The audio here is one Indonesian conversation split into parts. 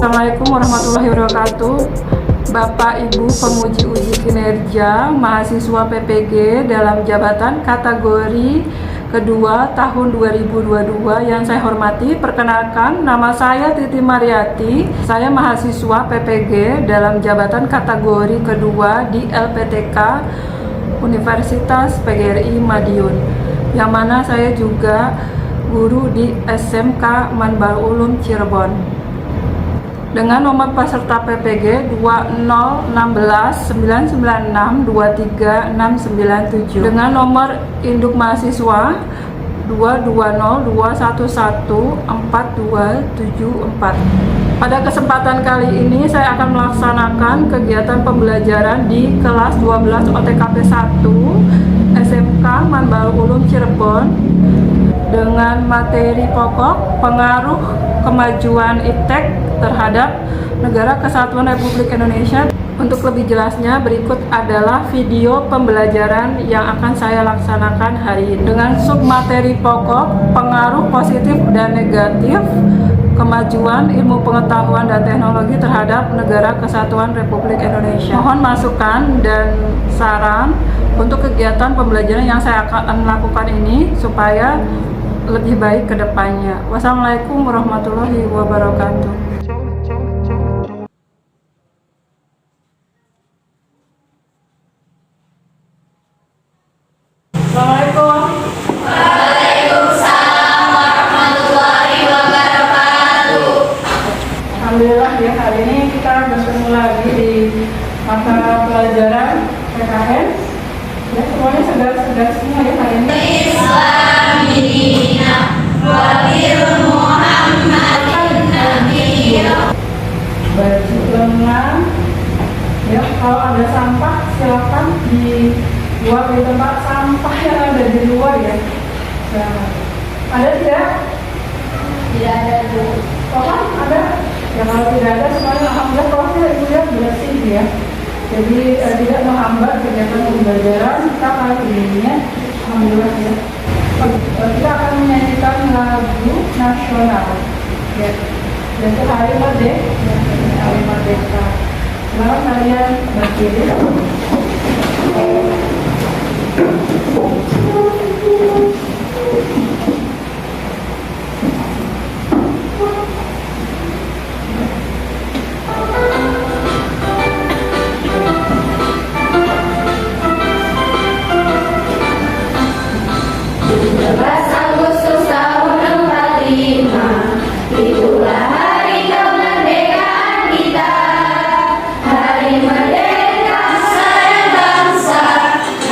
Assalamualaikum warahmatullahi wabarakatuh. Bapak Ibu penguji uji kinerja mahasiswa PPG dalam jabatan kategori kedua tahun 2022 yang saya hormati, perkenalkan nama saya Titi Mariati. Saya mahasiswa PPG dalam jabatan kategori kedua di LPTK Universitas PGRI Madiun, yang mana saya juga guru di SMK Manbaul Ulum Cirebon. Dengan nomor peserta PPG 20169962367, dengan nomor induk mahasiswa 22021142774. Pada kesempatan kali ini saya akan melaksanakan kegiatan pembelajaran di kelas 12 OTKP 1 SMK Manbaul Ulum Cirebon dengan materi pokok pengaruh kemajuan iptek terhadap Negara Kesatuan Republik Indonesia. Untuk lebih jelasnya, berikut adalah video pembelajaran yang akan saya laksanakan hari ini dengan submateri pokok pengaruh positif dan negatif kemajuan ilmu pengetahuan dan teknologi terhadap Negara Kesatuan Republik Indonesia. Mohon masukan dan saran untuk kegiatan pembelajaran yang saya akan lakukan ini supaya lebih baik ke depannya. Wassalamualaikum warahmatullahi wabarakatuh. Assalamualaikum. Waalaikumsalam warahmatullahi wabarakatuh. Alhamdulillah ya, hari ini kita bertemu lagi di mata pelajaran PKN. Ya, semuanya segar-segar semua ya hari ini. Islamina wa bil Muhammadin nabiyya. Baju lengan. Ya, kalau ada sampah silakan dibuang di tempat sampah yang ada di luar ya. Nah, ada tidak? Tidak ada Bu. Apa? Ada? Ya kalau tidak ada semuanya alhamdulillah kelasnya ibu lihat bersih ya. Jadi tidak menghambat kegiatan pembelajaran kita kali ini ya. Alhamdulillah ya. Kita akan menyanyikan lagu nasional ya. Jadi Hari Merdeka, Hari Merdeka. Selamat kalian berdiri. Agustus tahun 45, itulah hari kemerdekaan kita. Hari merdeka sayang bangsa,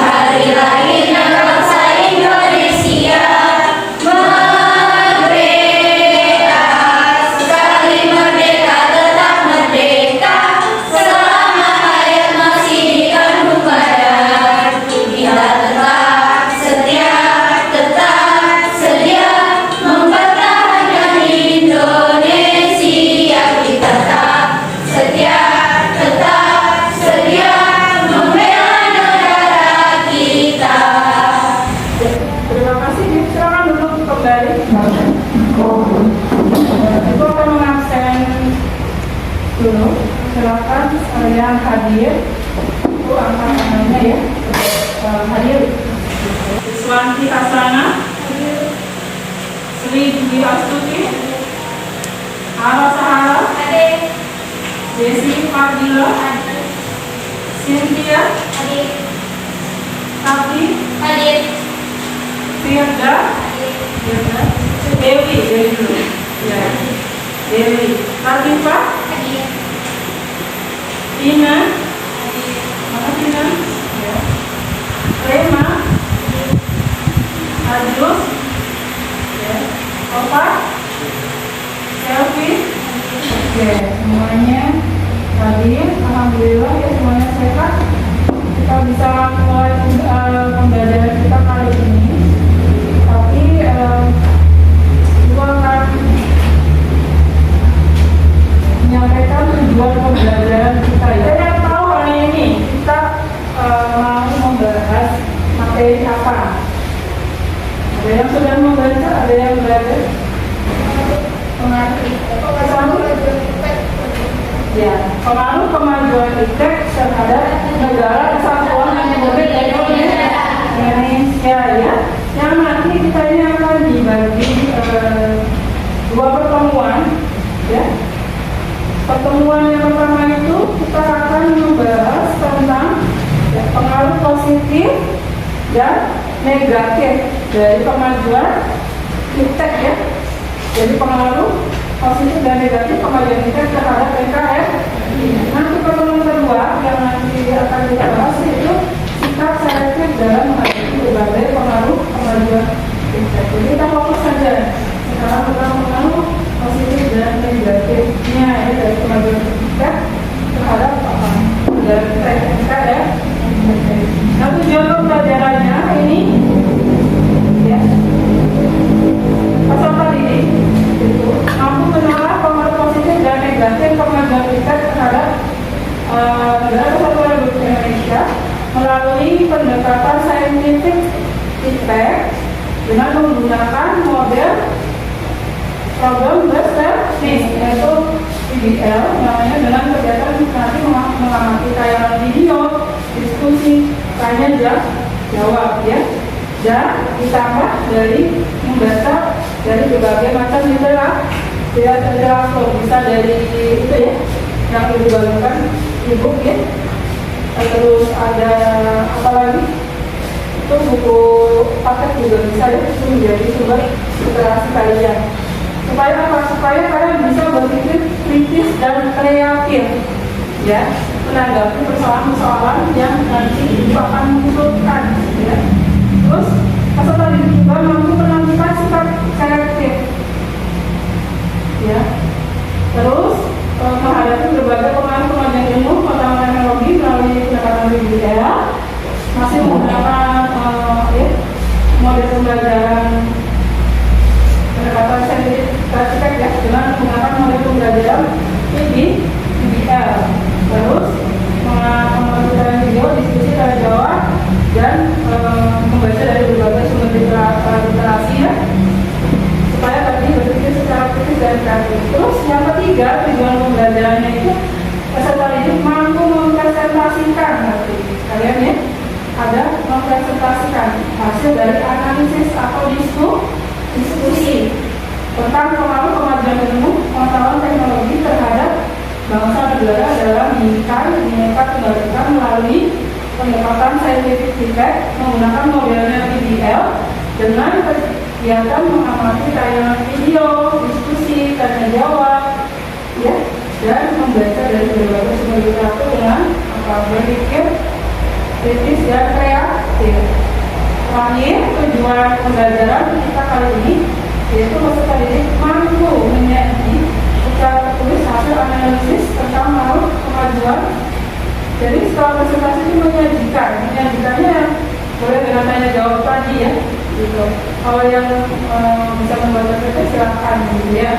hari lahirnya bangsa Indonesia. Merdeka, sekali merdeka tetap merdeka, selama hayat masih di kandung badan. Kita tetap setia, tetap sedia mempertahankan Indonesia. Kita tetap setia, tetap sedia membela negara kita. Terima kasih. Silakan duduk kembali. Ibu akan mengabsen dulu. Silakan yang hadir. Ibu angkat tangannya ya. Hadir. Swanti Hasana, Sri Dwi Astuti, Ara Sahara, Desi Fadila, Cynthia, Tapi, Firda, Dewi dulu. Ya. Dewi, Latifa, Tina, mana Tina? Ya. Rema, Ajus, ya. Opa, Selfie. Oke, semuanya hadir. Alhamdulillah ya, semuanya sehat. Kita bisa mulai pembelajaran kita kali ini. Tapi ibu akan menyampaikan tujuan pembelajaran kita ya. Saya tahu hari ini kita mau membahas materi apa. Ada yang sudah membaca, ada yang belajar. Pengaruh Ya, pengaruh kemajuan iptek terhadap negara kesatuan Republik Indonesia ya. Yang nanti kita ini akan dibagi dua pertemuan ya. Pertemuan yang pertama itu kita akan membahas tentang ya, pengaruh positif dan negatif dari kemajuan iptek ya. Jadi pengaruh positif dan negatif kemajuan iptek terhadap NKRI. Nanti pertemuan kedua yang nanti akan kita bahas itu sikap selektif dalam menghadapi berbagai pengaruh kemajuan iptek. Jadi kita fokus saja sekarang tentang pengaruh positif dan negatifnya ya dari kemajuan iptek terhadap negara kita ya. Nah, tujuan pembelajarannya ini ya peserta didik itu mampu menolak pengaruh positif dan negatif kemajuan iptek terhadap negara kesatuan Republik Indonesia melalui pendekatan saintifik iptek dengan menggunakan model problem based learning yaitu PBL namanya, dengan kegiatan nanti mengamati tayangan video, diskusi, tanya jawab ya, dan ditambah dari membaca dari berbagai macam literatur, bisa dari itu ya yang ibu bagikan ebook ya, terus ada apa lagi itu buku paket juga bisa ya, itu menjadi sumber literasi kalian supaya apa? Supaya kalian bisa berpikir kritis dan kreatif ya, menanggapi persoalan-persoalan yang nanti ibu akan munculkan ya. Terus peserta didik juga mampu menunjukkan sikap selektif ya. Terus menghadapi berbagai pengaruh kemajuan ilmu, pengetahuan teknologi melalui pendekatan PBL, masih menggunakan ya, model pembelajaran pendekatan saintifik ya, dengan menggunakan model pembelajaran PBL. Terus mengajukan video, diskusi, tanya jawab, dan membaca dari berbagai sumber literasi ya, supaya tadi berpikir secara kritis dan kreatif. Terus yang ketiga, tujuan pembelajarannya itu peserta didik mampu mempresentasikan nanti kalian ya, ada mempresentasikan hasil dari analisis atau diskusi tentang pengaruh kemajuan ilmu, pengetahuan teknologi terhadap bangsa negara dalam Bhinneka Tunggal Ika melalui pendekatan saintifik iptek menggunakan modelnya PBL dengan kegiatan mengamati tayangan video, diskusi, tanya jawab ya, dan membaca dari berbagai sumber literatur dengan berpikir kritis dan kreatif. Terakhir, tujuan pembelajaran kita kali ini yaitu peserta didik mampu menyaji secara tertulis hasil analisis tentang pengaruh kemajuan. Jadi setelah presentasi itu menyajikannya boleh dengan tanya jawab tadi ya, gitu. Kalau yang bisa membaca PT silakan gitu ya.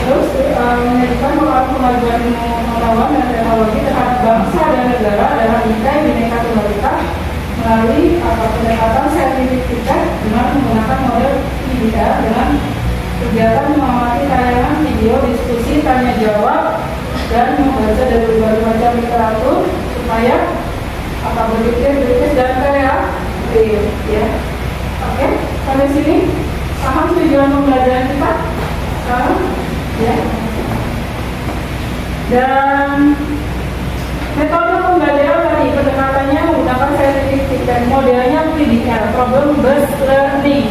Terus menyajikan pengaruh kemajuan ilmu pengetahuan dan teknologi terhadap bangsa dan negara dalam Bhinneka Tunggal Ika melalui pendekatan saintifik iptek dengan menggunakan model PBL dengan kegiatan mengamati tayangan video, diskusi, tanya jawab, dan membaca dari berbagai macam literatur supaya berpikir kritis dan kreatif ya. Oke, sampai sini paham tujuan pembelajaran kita sekarang ya. Dan metode pembelajaran tadi pendekatannya menggunakan saintifik dan modelnya PBL, problem based learning.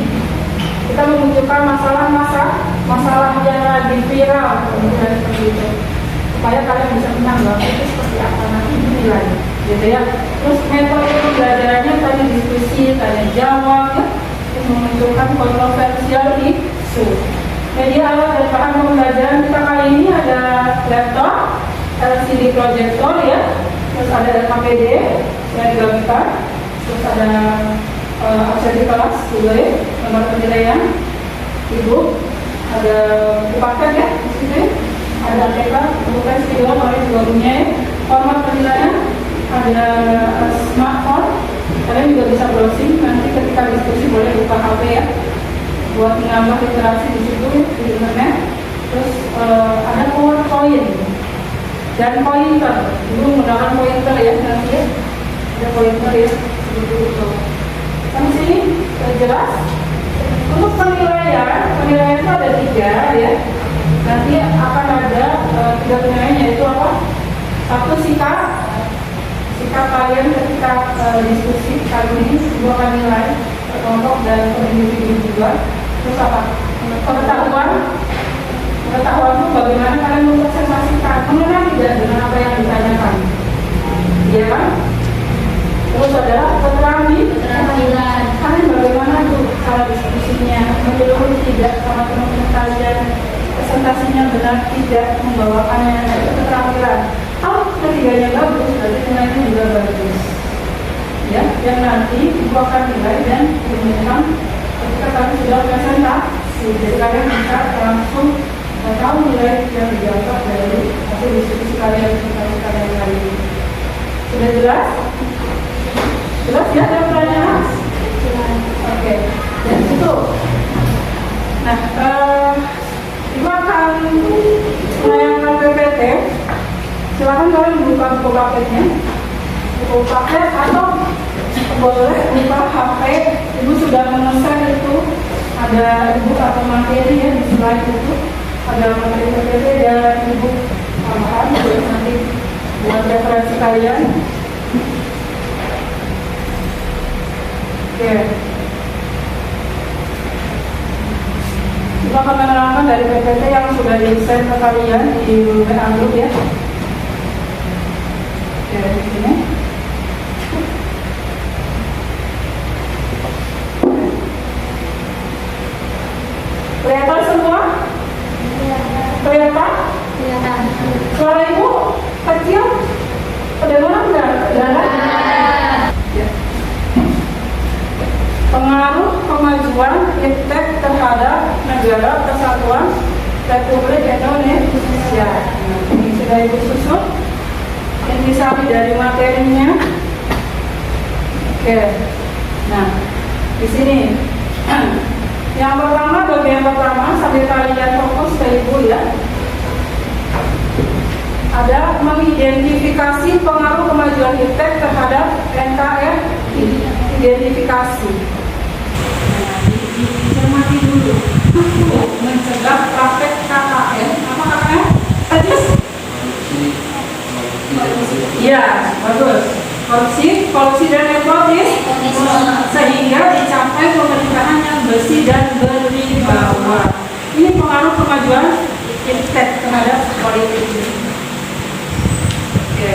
Kita memunculkan masalah yang lagi viral kemudian seperti itu, supaya kalian bisa menanggapi itu seperti apa nanti dinilai gitu ya. Terus metode pembelajarannya tadi diskusi, tanya jawab ya, memunculkan kontroversial isu. Media alat dan bahan pembelajaran kita kali ini ada laptop, LCD projector ya, terus ada KPD yang dibagikan, terus ada absen di kelas juga ya, nomor penilaian ibu, ada buku paket ya di sini, ada TK, buku tes video, kalian juga punya ya, format penilaian, ada smartphone, kalian juga bisa browsing, nanti ketika diskusi boleh buka HP ya, buat menambah literasi di situ di internet. Terus ada PowerPoint dan pointer. Ibu menggunakan pointer ya nanti ya. Ada pointer ya seperti itu. Sampai sini jelas. Untuk penilaian itu ada 3 ya. Nanti akan ada 3 penilaian, yaitu apa? Satu, sikap kalian ketika diskusi kali ini. 2, akan nilai kelompok dan per individu juga. Terus apa? Pengetahuan itu bagaimana kalian mempresentasikan, mengenal tidak dengan apa yang ditanyakan, iya kan? Terus adalah keterampilan, kalian bagaimana tuh cara diskusinya, menyeluruh tidak sama teman-teman kalian, presentasinya benar tidak, membawakannya, itu keterampilan. Kalau ketiganya bagus, berarti nilainya juga bagus. Ya, yang nanti ibu akan nilai dan diumumkan ketika kalian sudah presentasi, jadi kalian bisa langsung tahu nilai yang didapat dari hasil diskusi kalian kali ini. Sudah jelas? Jelas ya, ada pertanyaan? Oke, ya itu. Nah, ibu akan menayangkan PPT. Silakan kalian buka buku paketnya, buku paket atau boleh buka HP. Ibu sudah memesan itu, ada ibu atau materi ya di slide itu, ada materi PPT dan ibu tambahan nanti buat referensi kalian. Oke. Kita akan menerangkan dari PPT yang sudah di-share ke kalian di WA group ya. Oke, di sini. Kelihatan semua? Kelihatan? Kelihatan. Suara ibu kecil? Kedengaran nggak? Kedengaran? Ya. Pengaruh kemajuan iptek terhadap negara kesatuan Republik Indonesia. Ini sudah ibu susun. Intisari dari materinya. Oke. Nah, di sini. Yang pertama, bagian pertama sambil kalian fokus ke ibu ya. Ada mengidentifikasi pengaruh kemajuan iptek terhadap NKRI. Identifikasi. Cermati dulu. Mencegah praktek KKN. Apa KKN? Ajis? Iya, bagus. Korupsi dan nepotisme sehingga dicapai pemerintahan yang bersih dan berwibawa. Ini pengaruh kemajuan iptek terhadap politik. Oke.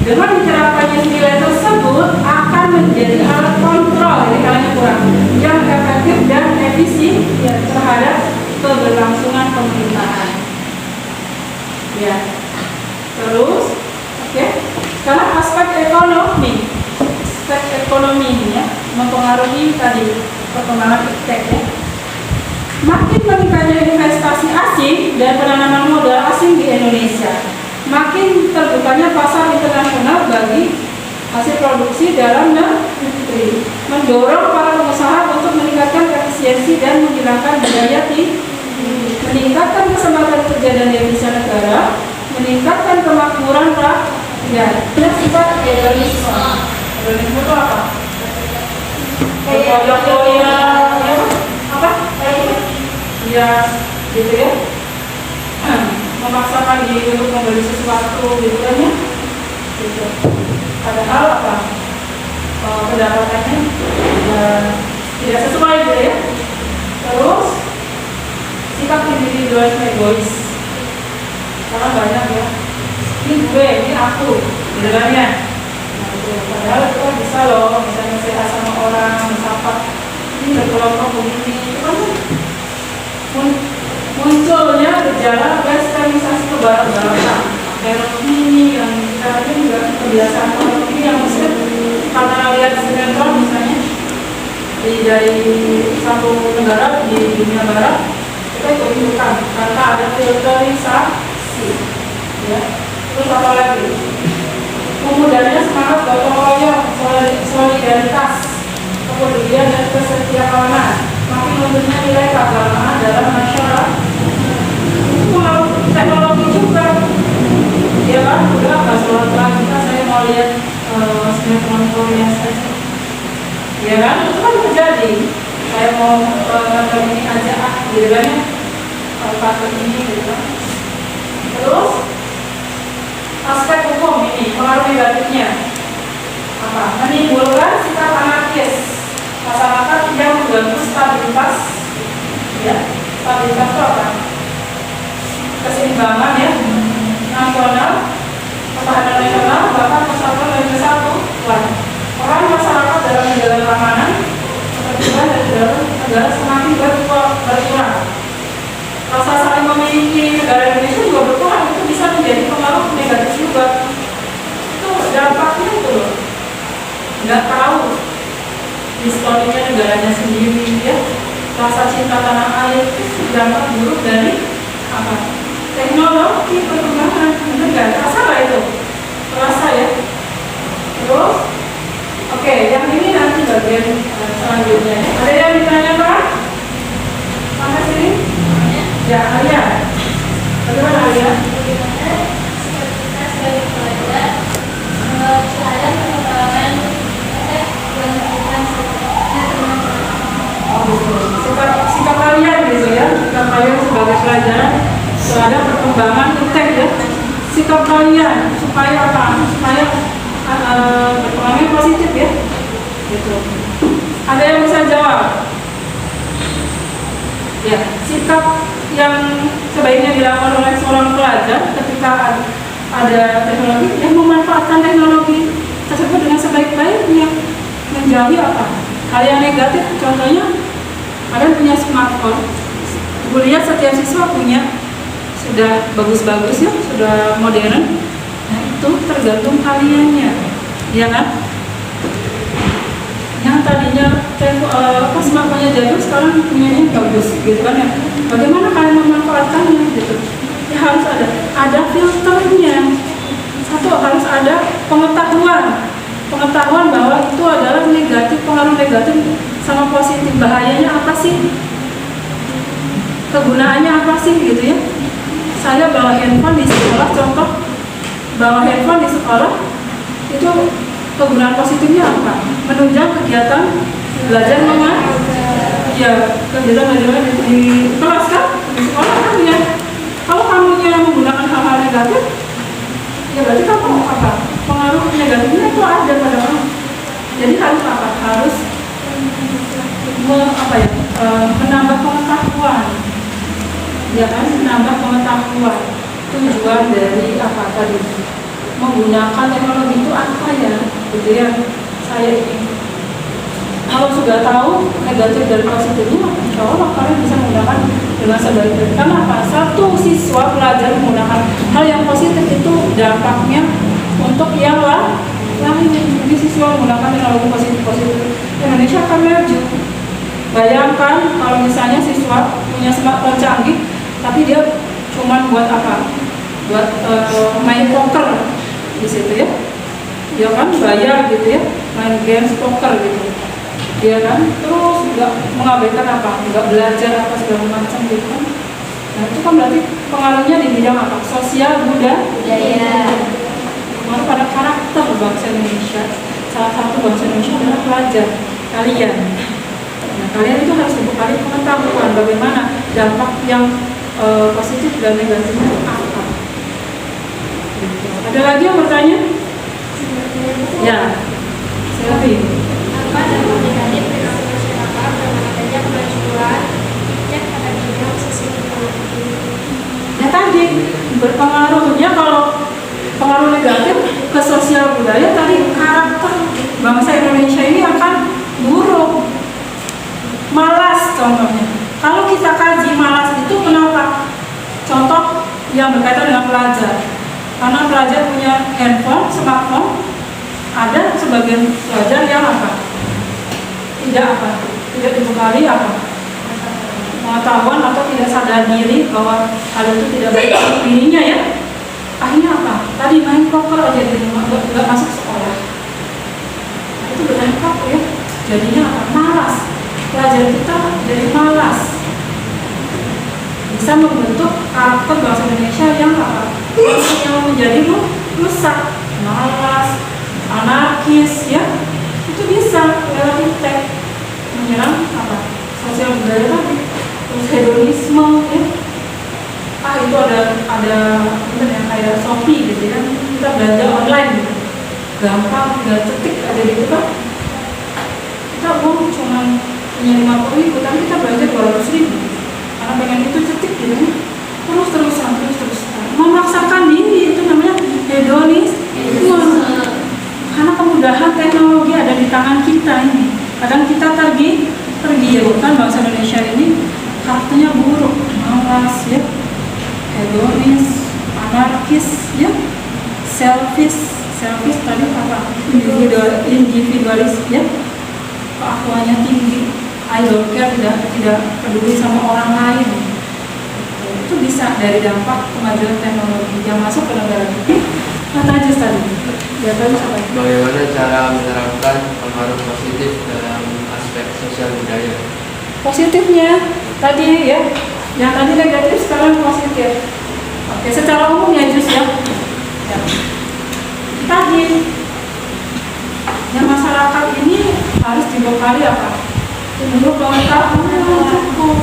Dengan diterapkannya nilai tersebut akan menjadi alat kontrol, ini kalanya kurang, yang efektif dan efisien terhadap keberlangsungan pemerintahan. Ya. Terus, oke. Sekarang aspek ekonomi ini ya, mempengaruhi tadi perkembangan iptek ya. Makin meningkatnya investasi asing dan penanaman modal asing di Indonesia, makin terbukanya pasar internasional bagi hasil produksi dalam negeri, mendorong para pengusaha untuk meningkatkan efisiensi dan menghilangkan biaya tinggi, meningkatkan kesempatan kerja dan devisa negara, meningkatkan kemakmuran rakyat. Ini sifat hedonisme. Hedonisme itu apa? Goyang-goyang, ya apa? Ya, gitu ya. Memaksakan diri untuk membeli sesuatu gitu kan ya. Gitu. Padahal apa? Pendapatannya tidak sesuai gitu ya. Terus sikap individualisme egois. Karena banyak ya. Ini gue, ini aku, gitu kan ya. Nah, itu. Padahal itu kan bisa loh, misalnya sehat sama orang, misalkan ini berkelompok begini, itu kan munculnya gejala westernisasi kebarat-baratan. Kayak ini yang kita ini juga kebiasaan orang ini yang muslim karena lihat sinetron misalnya dari satu negara di dunia barat kita ikut-ikutan karena ada filterisasi ya. Terus apa lagi? Pemudanya semangat gotong royong, solidaritas, kepedulian dan kesetiakawanan, makin menurunnya nilai keagamaan dalam masyarakat. Itu pengaruh teknologi juga. gitu kan ya, paket ini gitu kan. Terus aspek hukum ini, pengaruh negatifnya apa? Menimbulkan sikap anarkis masyarakat yang mengganggu stabilitas, ya, stabilitas itu apa? Keseimbangan ya, nasional, pertahanan nasional, bahkan persatuan dan kesatuan. Orang masyarakat dalam menjaga keamanan, ketertiban dan dalam negara semakin berkurang. Rasa saling memiliki negara Indonesia juga berkurang, itu bisa menjadi pengaruh negatif juga. Itu dampaknya itu loh, nggak tahu historinya negaranya sendiri ya. Rasa cinta tanah air itu dampak buruk dari apa? Teknologi perkembangan, bener nggak? Terasa nggak itu? Terasa ya. Terus, oke, yang ini nanti bagian selanjutnya. Ada yang ditanyakan? Sampai sini? Ya, Alia. Bagaimana Alia? Bagaimana sikap kita sebagai pelajar terhadap perkembangan kelanjutan Oh, betul. Sikap kalian gitu ya, sikap kalian sebagai pelajar terhadap perkembangan iptek ya. Sikap kalian supaya apa? Supaya berkembangnya positif ya. Gitu. Ada yang bisa jawab? Ya, sikap yang sebaiknya dilakukan oleh seorang pelajar ketika ada teknologi yang memanfaatkan teknologi tersebut dengan sebaik-baiknya, menjauhi apa? Hal yang negatif, contohnya kalian punya smartphone, gue lihat setiap siswa punya, sudah bagus-bagus ya, sudah modern. Nah itu tergantung kaliannya, ya kan? Yang tadinya smartphone-nya jadul sekarang punyanya bagus, gitu kan ya? Bagaimana kalian memanfaatkannya gitu? Ya harus ada filternya. Satu, harus ada pengetahuan bahwa itu adalah negatif, pengaruh negatif sama positif. Bahayanya apa sih? Kegunaannya apa sih gitu ya? Saya bawa handphone di sekolah, contoh bawa handphone di sekolah itu kegunaan positifnya apa? Menunjang kegiatan belajar mengajar. Ya, kegiatan belajar di kelas kan, di sekolah kan ya. Kalau kamu yang menggunakan hal-hal negatif, ya berarti kamu apa? Pengaruh negatifnya itu ada pada kamu. Jadi harus apa? Harus menambah pengetahuan, ya kan? Menambah pengetahuan. Tujuan dari apa tadi? Menggunakan teknologi itu apa ya? Gitu ya. Saya ini. Kalau sudah tahu negatif dari positifnya, insya Allah kalian bisa menggunakan dengan sebaik-baiknya. Kenapa? Satu siswa pelajar menggunakan hal yang positif itu dampaknya untuk yang lain. Jadi siswa menggunakan teknologi positif, Indonesia akan maju. Bayangkan kalau misalnya siswa punya smartphone canggih, tapi dia cuma buat apa? Buat main poker di situ ya. Ya kan bayar gitu ya, main games poker gitu. Ya kan, terus nggak mengabaikan apa, nggak belajar apa segala macam gitu kan. Nah itu kan berarti pengaruhnya di bidang apa? Sosial, budaya. Pengaruh pada karakter bangsa Indonesia. Salah satu bangsa Indonesia adalah pelajar kalian. Nah kalian itu harus dibekali pengetahuan bagaimana dampak yang positif dan negatifnya apa. Gitu. Ada lagi yang bertanya? Ya, Selvi. apa dampak negatif perilaku masyarakat dengan adanya kemajuan iptek pada bidang sosial ekonomi? Ya tadi berpengaruhnya, kalau pengaruh negatif ke sosial budaya tadi, karakter bangsa Indonesia ini akan buruk, malas contohnya. Kalau kita kaji malas itu kenapa? Contoh yang berkaitan dengan pelajar, karena pelajar punya handphone, smartphone. Ada sebagian pelajar yang apa? Tidak dibekali apa? Pengetahuan atau tidak sadar diri bahwa hal itu tidak baik untuk dirinya ya. Akhirnya apa? Tadi main poker aja di rumah, nggak masuk sekolah. Nah, itu berdampak ya. Jadinya apa? Malas. Pelajar kita jadi malas. Bisa membentuk karakter bangsa Indonesia yang apa? Yang menjadi rusak, malas, anarkis ya. Itu bisa lewat iptek menyerang apa? Sosial budaya tadi. terus hedonisme ya. Itu ada apa ya, kayak Shopee gitu ya, kita belanja online gitu, gampang, tinggal ketik ada gitu kan. Kita uang cuma punya 50.000 tapi kita belanja 200.000 karena pengen itu cetik gitu ya. Terus-terusan memaksakan diri, itu namanya hedonis. Karena kemudahan teknologi ada di tangan kita ini. Kadang kita pergi ya, bukan bahasa Indonesia ini kartunya buruk, malas ya, hedonis, anarkis ya, selfish tadi apa? Individualis ya, keakuannya tinggi, I don't care, tidak peduli sama orang lain. Itu bisa dari dampak kemajuan teknologi yang masuk ke negara kita. Kata aja tadi. Bagaimana cara menerapkan pengaruh positif dalam aspek sosial budaya? Positifnya tadi ya, yang tadi negatif sekarang positif. Oke, secara umum ya Jus ya. Tadi yang masyarakat ini harus dibekali apa? Menurut pengetahuan cukup.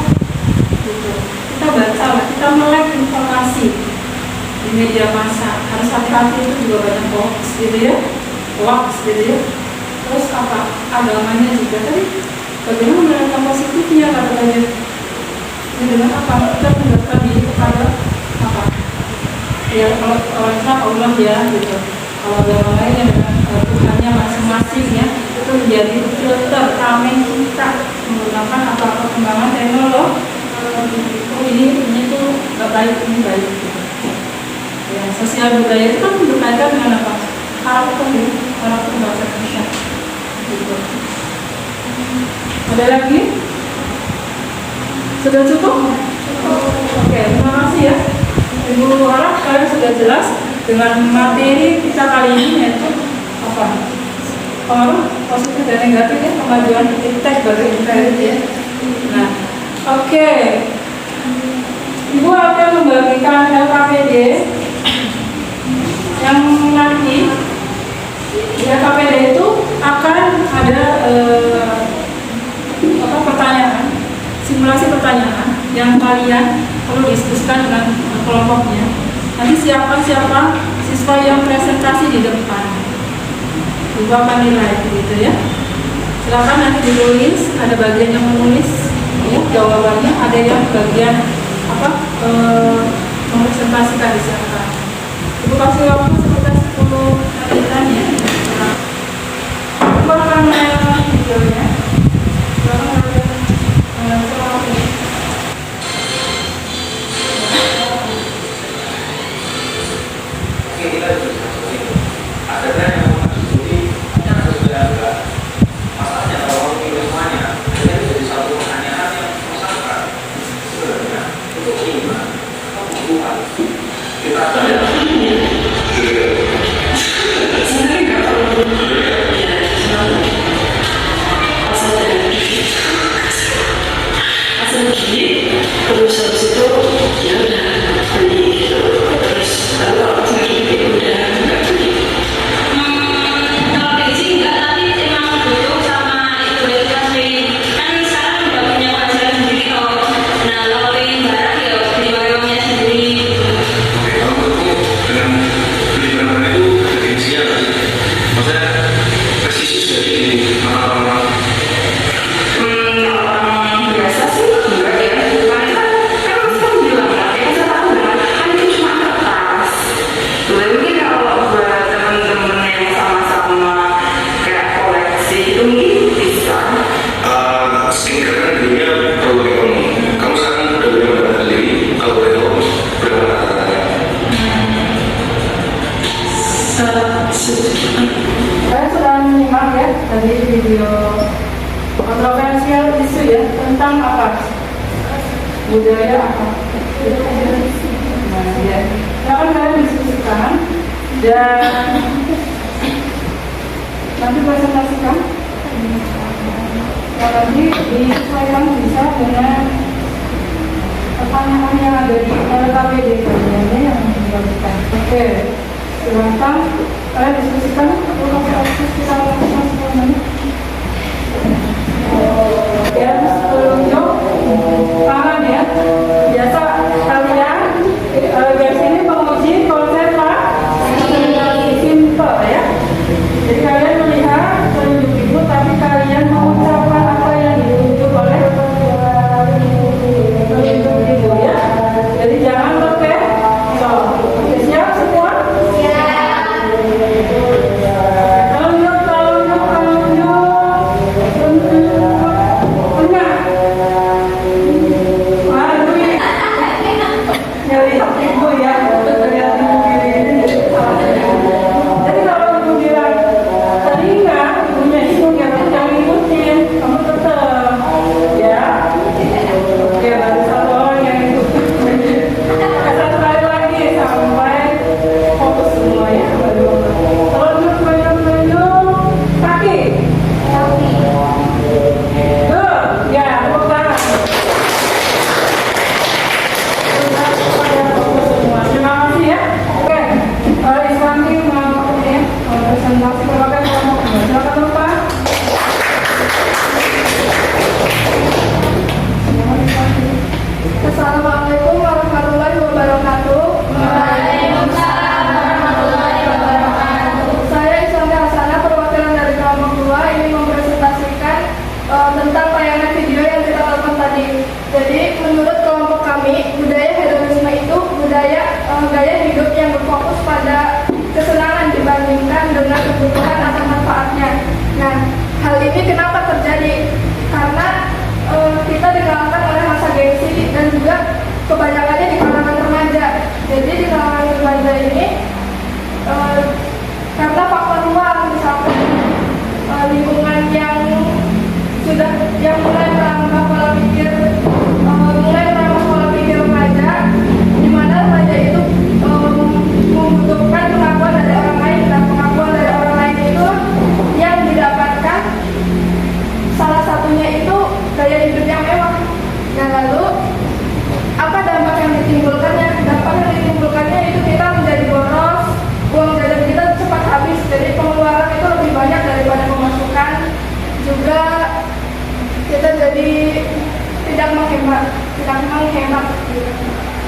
Gitu. Kita baca, kita melek informasi di media massa, harus hati-hati, itu juga banyak hoax gitu ya, terus apa, agamanya juga tadi bagaimana menerapkan positifnya kata tadi ini dengan apa, kita mendaftar diri kepada apa ya, kalau Islam Allah ya gitu, kalau agama lain yang dengan Tuhannya masing-masing ya, itu menjadi filter tameng kita menggunakan apa perkembangan teknologi. Ini tuh gak baik, ini baik ya. Sosial budaya itu kan berkaitan dengan apa? Karakter bahasa Indonesia gitu. Ada lagi? Sudah cukup? Oke, terima kasih ya. Ibu harap kalian sudah jelas dengan materi kita kali ini, yaitu apa? Pengaruh positif dan negatif ya, kemajuan iptek bagi internet ya. Nah, oke. Ibu akan membagikan LKPD yang nanti di LKPD itu akan ada pertanyaan, simulasi pertanyaan yang kalian perlu diskusikan dengan kelompoknya. Nanti siapa siswa yang presentasi di depan, Ibu akan nilai gitu ya. Silakan nanti ditulis, ada bagian yang menulis ya, jawabannya, ada yang bagian mempresentasikan di sana. Ibu kasih waktu sekitar 10 menitan ya. Ibu akan menayangkan videonya. Terus habis itu ya udah beli gitu. Terus kalau lagi udah nggak beli. Kalau beli sih enggak, tapi emang butuh sama itu edukasi. Kan sekarang udah punya penghasilan sendiri kok. Nah, kalau pengen barang ya beli barangnya sendiri. Oke, kalau menurutmu dengan beli barang itu ada gengsinya nggak sih? Maksudnya prestisius dari ini orang-orang? Orang biasa sih enggak ya. Karena kan aku bilang kan aku bilang kan itu cuma kertas. Mungkin kalau buat teman-teman yang sama-sama kayak koleksi itu mungkin bisa. Skincare kan dulunya produk ekonomi. Kamu sekarang udah punya barang sendiri, kalau boleh tahu berapa rata-ratanya? Saya sudah menyimak ya tadi video kontroversial isu ya tentang apa, budaya apa, nah ya, akan kalian diskusikan dan nanti presentasikan. Nah, nanti disesuaikan bisa dengan pertanyaan yang ada di LKPD bagiannya yang dibagikan. Oke, silakan kalian diskusikan. Aku kasih akses kita lakukan semuanya. Ya, sebelum jawab, tangan ya. lihat ibu ya, lihat ibu gini jadi salah. Jadi kalau ibu bilang telinga, ibunya ibu jangan ngikutin, kamu tetap ya. Oke, baru satu orang yang ikutin. Satu kali lagi sampai fokus semua ya. Kalau tunjuk kaki. Good, ya, tepuk tangan. Terima kasih ya. Oke, Iswandi mau ini presentasi berbagai kelompok. Silakan lupa. Assalamualaikum warahmatullahi wabarakatuh. Waalaikumsalam warahmatullahi wabarakatuh. Saya Iswandi Hasanah, perwakilan dari kelompok 2 ini mempresentasikan tentang tayangan video yang kita tonton tadi. Jadi menurut kelompok kami, budaya hedonisme itu gaya hidup yang berfokus pada kesenangan dibandingkan dengan kebutuhan atau manfaatnya. Nah, hal ini kenapa terjadi? Karena kita dikalahkan oleh masa gengsi dan juga kebanyakannya di kalangan remaja. Jadi di kalangan remaja ini karena faktor luar, misalkan lingkungan yang mulai merambah pola pikir remaja, di mana remaja itu membutuhkan pengakuan dari orang lain, dan pengakuan dari orang lain itu yang didapatkan salah satunya itu gaya hidup yang mewah. Nah, lalu apa dampak yang ditimbulkannya? Dampak yang ditimbulkannya itu kita menjadi boros, uang jajan kita cepat habis, jadi pengeluaran itu lebih banyak daripada pemasukan. Juga kita jadi tidak menghemat.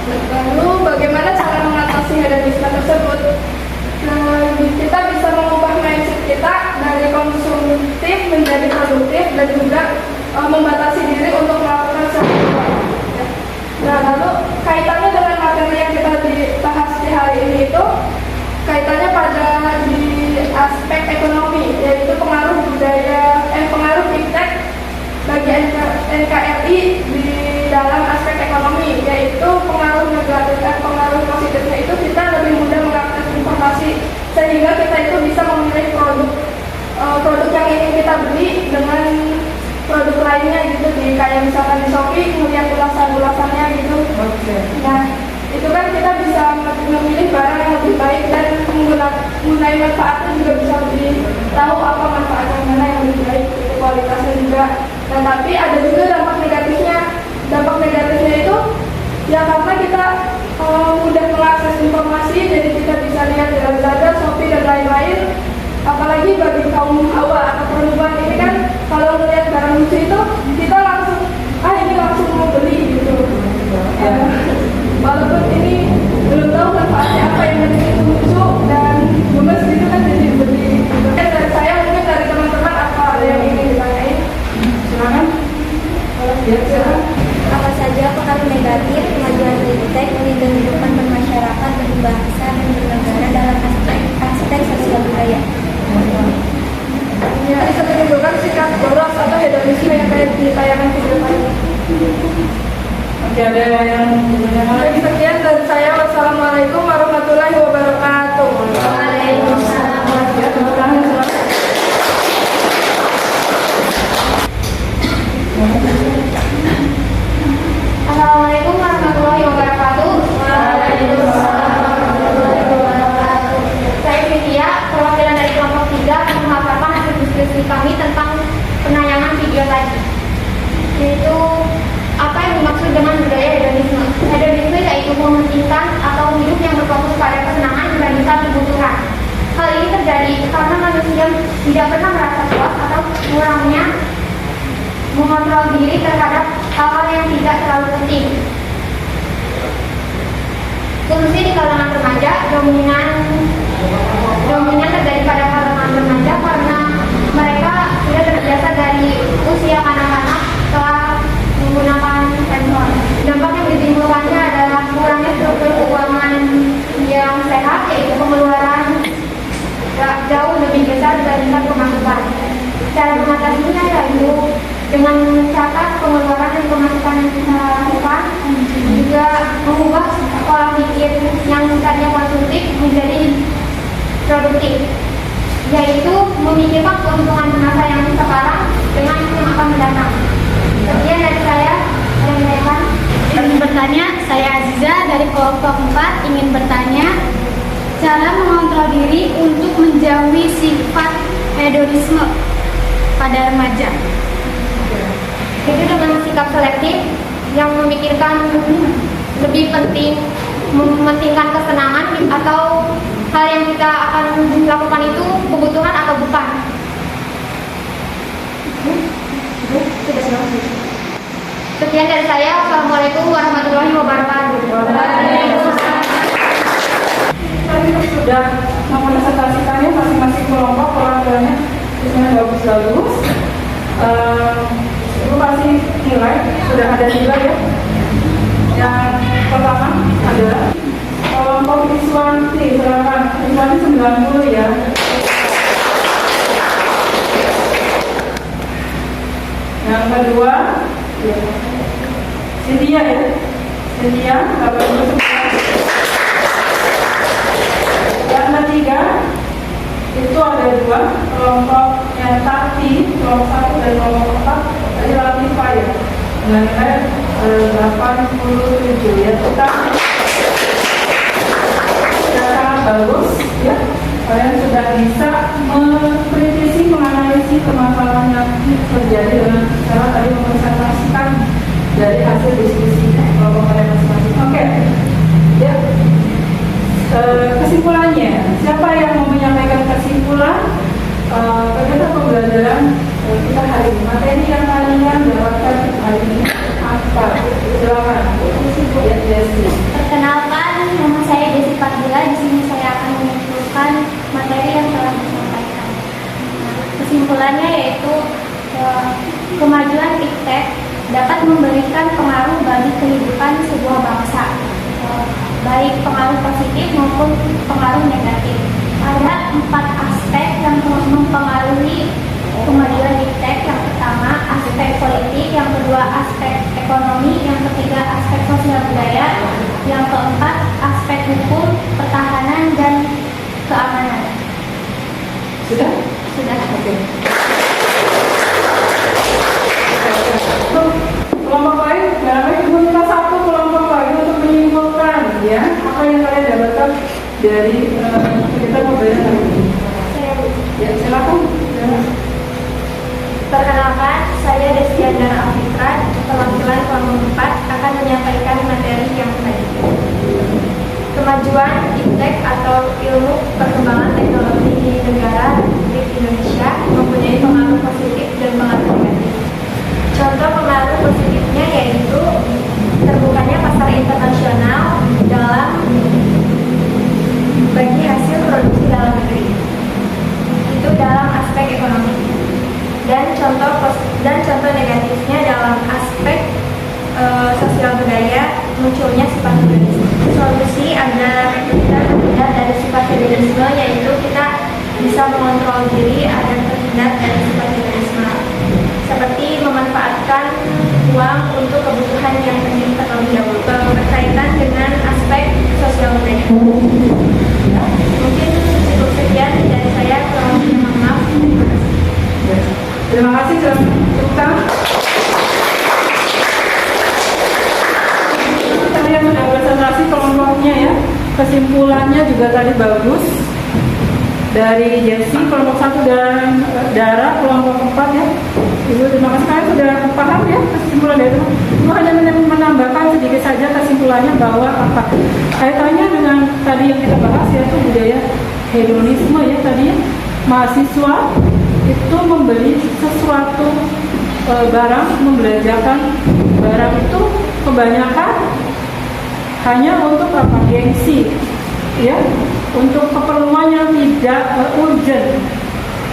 Lalu bagaimana cara mengatasi hedonisme tersebut? Nah, kita bisa mengubah mindset kita dari konsumtif menjadi produktif dan juga membatasi diri untuk melakukan sesuatu. Nah, lalu kaitannya dengan materi yang kita bahas di hari ini itu kaitannya pada di aspek ekonomi, yaitu pengaruh iptek bagi NKRI di dalam aspek ekonomi, yaitu pengaruh negatif dan pengaruh positifnya itu kita lebih mudah mengakses informasi sehingga kita itu bisa memilih produk yang ingin kita beli dengan produk lainnya gitu, kayak misalkan di Shopee melihat ulasannya gitu. Nah, itu kan kita bisa memilih barang yang lebih baik dan menggunakan manfaatnya juga bisa lebih tahu apa manfaat yang mana yang lebih baik, itu kualitasnya juga. Dan tapi ada juga dampak negatifnya. Dampak negatifnya itu ya karena kita mudah mengakses informasi, jadi kita bisa lihat di Lazada, Shopee dan lain-lain. Apalagi bagi kaum hawa atau perempuan ini kan kalau melihat barang lucu itu kita langsung ini langsung mau beli gitu. Walaupun ini belum tahu manfaatnya apa, yang penting itu lucu dan gemes gitu kan, jadi beli. Dari saya mungkin dari teman-teman apa ada yang ingin ditanyain? Silakan. Silakan. Apa saja pengaruh negatif kemajuan iptek menghidupkan bermasyarakat, berbangsa, dan bernegara dalam aspek sosial budaya? Ya, bisa menimbulkan sikap boros atau hedonisme yang kayak di tayangan video tadi. Oke, ada yang Jadi sekian dari saya. Wassalamualaikum warahmatullahi wabarakatuh. Waalaikumsalam. ya, tepuk tangan silakan. Assalamualaikum warahmatullahi wabarakatuh. Waalaikumsalam warahmatullahi wabarakatuh. Saya Vidya, perwakilan dari kelompok 3 akan memaparkan hasil diskusi kami tentang penayangan video tadi, yaitu apa yang dimaksud dengan budaya hedonisme. Hedonisme yaitu mementingkan atau hidup yang berfokus pada kesenangan dibandingkan kebutuhan. Hal ini terjadi karena manusia tidak pernah merasa puas atau kurangnya mengontrol diri terhadap hal-hal yang tidak terlalu penting. Khususnya di kalangan remaja, dominan terjadi pada kalangan remaja karena mereka sudah terbiasa dari usia kanak-kanak telah menggunakan handphone. Dampak yang ditimbulkannya adalah kurangnya struktur keuangan yang sehat, yaitu pengeluaran jauh lebih besar dibandingkan pemasukan. Cara mengatasinya yaitu dengan mencatat pengeluaran dan pemasukan yang kita lakukan, juga juga mengubah pola pikir yang tadinya konsumtif menjadi produktif, yaitu memikirkan keuntungan masa yang sekarang dengan yang akan mendatang. Sekian dari saya, ada yang menanyakan? Ingin bertanya, saya Aziza dari kelompok 4 ingin bertanya cara mengontrol diri untuk menjauhi sifat hedonisme pada remaja. Itu dengan sikap selektif yang memikirkan lebih penting, mementingkan kesenangan atau hal yang kita akan lakukan itu kebutuhan atau bukan. Sekian dari saya. Wassalamualaikum warahmatullahi wabarakatuh. Tadi sudah mempresentasikannya masing-masing kelompok olahraganya, isinya bagus-bagus. Ibu pasti nilai sudah ada juga ya. Yang pertama adalah kelompok Iswanti, silakan. Iswanti 90 ya. Yang kedua, ya. Cynthia ya. Cynthia 89. Yang ketiga itu ada dua kelompok yang Tati, kelompok 1 dan kelompok 4 dari Latifah ya, dengan nilai 87 ya. Kita sudah sangat bagus ya, kalian sudah bisa mengkritisi, menganalisis permasalahan yang terjadi dengan cara tadi mempresentasikan dari hasil diskusi kelompok kalian masing-masing. Oke ya. Kesimpulannya, siapa yang mau menyampaikan kesimpulan kegiatan pembelajaran kita hari ini? Materi yang kalian dapatkan hari ini apa? Silakan. Ya, Desi. Perkenalkan, nama saya Desi Fadila. Di sini saya akan menyimpulkan materi yang telah disampaikan. Kesimpulannya yaitu kemajuan iptek dapat memberikan pengaruh bagi kehidupan sebuah bangsa, baik pengaruh positif maupun pengaruh negatif. Ada 4 aspek yang mempengaruhi kemajuan iptek. Yang pertama aspek politik, yang kedua aspek ekonomi, yang ketiga aspek sosial budaya, yang keempat aspek hukum, pertahanan, dan keamanan. Sudah? Sudah. Oke. Kelompok lain, ibu minta satu kelompok lagi untuk menyimpulkan ya apa yang kalian dapatkan dari kita pembelajaran hari ini. Ya, silakan. Perkenalkan, saya Desi Andara Afitra, perwakilan kelompok 4 akan menyampaikan materi yang tadi. Kemajuan iptek atau ilmu perkembangan teknologi di negara Republik Indonesia mempunyai pengaruh positif dan pengaruh negatif. Contoh pengaruh positifnya yaitu terbukanya pasar internasional dalam bagi hasil produksi dalam negeri. Itu dalam aspek ekonomi. Dan contoh negatifnya dalam aspek sosial budaya, munculnya sifat hedonisme. Solusi agar kita terhindar dari sifat hedonisme yaitu kita bisa mengontrol diri agar terhindar dari sifat hedonisme, seperti memanfaatkan uang untuk kebutuhan yang penting terlebih dahulu. Berkaitan dengan aspek sosial budaya. Ya, mungkin cukup sekian dari saya. Kurang lebih mohon maaf. Terima kasih sudah menunjukkan. Kalian sudah presentasi kelompoknya ya. Kesimpulannya juga tadi bagus. Dari Jesi kelompok 1 dan Dara kelompok 4 ya. Ibu terima kasih, kalian sudah paham ya kesimpulan dari itu. Ibu hanya menambahkan sedikit saja kesimpulannya bahwa apa kaitannya dengan tadi yang kita bahas yaitu budaya hedonisme ya. Tadi mahasiswa itu membeli sesuatu barang, membelanjakan barang itu kebanyakan hanya untuk apa? Gengsi ya, untuk keperluan yang tidak urgent,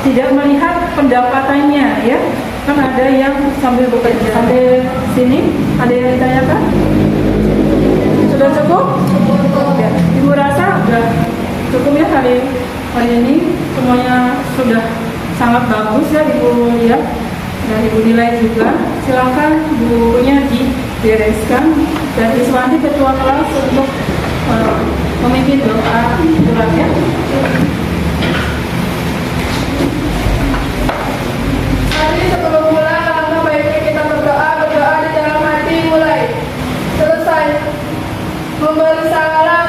tidak melihat pendapatannya ya. Kan ada yang sambil bekerja. Sampai sini ada yang ditanyakan? Sudah cukup? Ya. Ibu rasa sudah cukup ya kali ini, semuanya sudah sangat bagus ya Ibu lihat dan Ibu nilai juga. Silakan bukunya dibereskan. dan Iswandi ketua kelas untuk memimpin doa bulannya. Mari sebelum mulai, alangkah baiknya kita berdoa di dalam hati mulai. Selesai. Memberi salam